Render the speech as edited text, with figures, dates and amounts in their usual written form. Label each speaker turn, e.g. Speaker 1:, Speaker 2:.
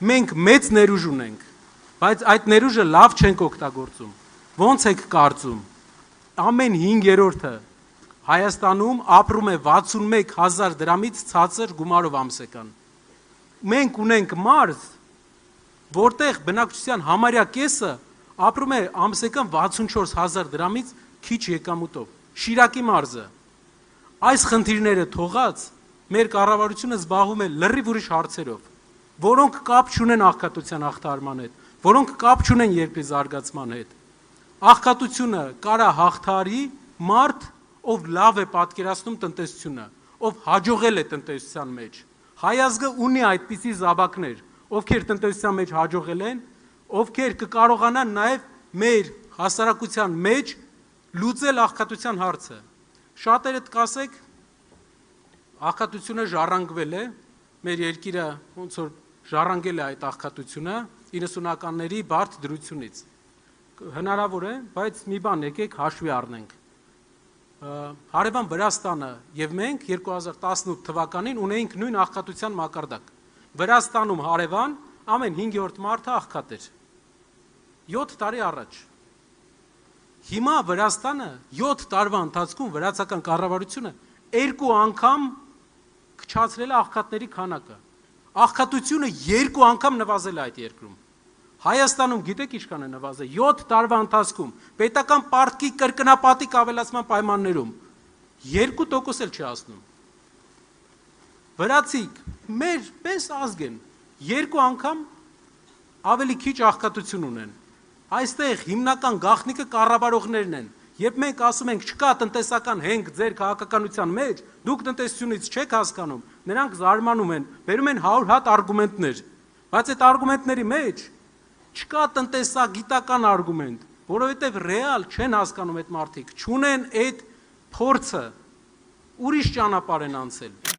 Speaker 1: մենք մեծ ներուժ ունենք, բայց այդ ներուժը լավ չենք օգտագործում։ Ոնց եք կարծում, ամեն 5-րդը Հայաստանում ապրում է 61,000 դրամից ցածր գումարով ամսական։ Մենք ունենք մարզ, որտեղ բնակչության համարյա կեսը ապրում է ամսական 64,000 դրամից քիչ եկամուտով, Շիրակի մարզը։ Այս խնդիրները թողած, մեր կառավարությունը զբաղվում է լրիվ ուրիշ հարցերով, որոնք կապ չունեն աղքատության հաղթահարման հետ, որոնք կապ չունեն երկրի զարգացման հետ։ Աղքատությունը կարա հաղթահարի մարդ, ով լավ է պատկերացնում տնտեսությունը, ով հաջողել է տնտեսության մեջ։ Հայ ազգը ունի այդպիսի զավակներ, ովքեր տնտեսության մեջ հաջողել են, ովքեր կկարողանան նաև մեր հասարակության մեջ լուծել աղքատության հարցը։ Շատերդ կասեք, աղքատությունը ժառանգվել է, մեր երկիրը ոնց որ ժառանգել է այդ աղքատությունը 90-ականների բարդ դրությունից։ Հնարավոր է, բայց մի բան եկեք հաշվի առնենք։ Հարևան Վրաստանը եւ մենք 2018 թվականին ունեինք նույն աղքատության մակարդակ։ Վրաստանում հարևան ամեն 5-րդ մարդը աղքատ էր։ 7 տարի առաջ։ Հիմա Վրաստանը 7 տարվա ընթացքում վրացական կառավարությունը 2 անգամ քչացրել է աղքատների քանակը։ Աղքատությունը 2 անգամ նվազել է այդ երկրում։ Հայաստանում գիտեք ինչքան է նվազել 7 տարվա ընթացքում պետական պարտքի կրկնապատիկ ավելացման պայմաններում 2% էլ չի հասնում։ Վրացիք մեր պես ազգ են 2 անգամ ավելի քիչ աղքատություն ունեն։ Այստեղ հիմնական գաղտնիքը կառավարողներն են։ Երբ մենք ասում ենք չկա տնտեսական հենք ձեր քաղաքականության մեջ, դուք տնտեսությունից չեք հասկանում, նրանք զարմանում են, բերում են 100 հատ արգումենտներ, բայց այդ արգումենտների մեջ չկա տնտեսագիտական արգումենտ, որովհետև ռեալ չեն հասկանում այդ մարդիկ, չունեն այդ փորձը, ուրիշ ճանապարհ են անցել։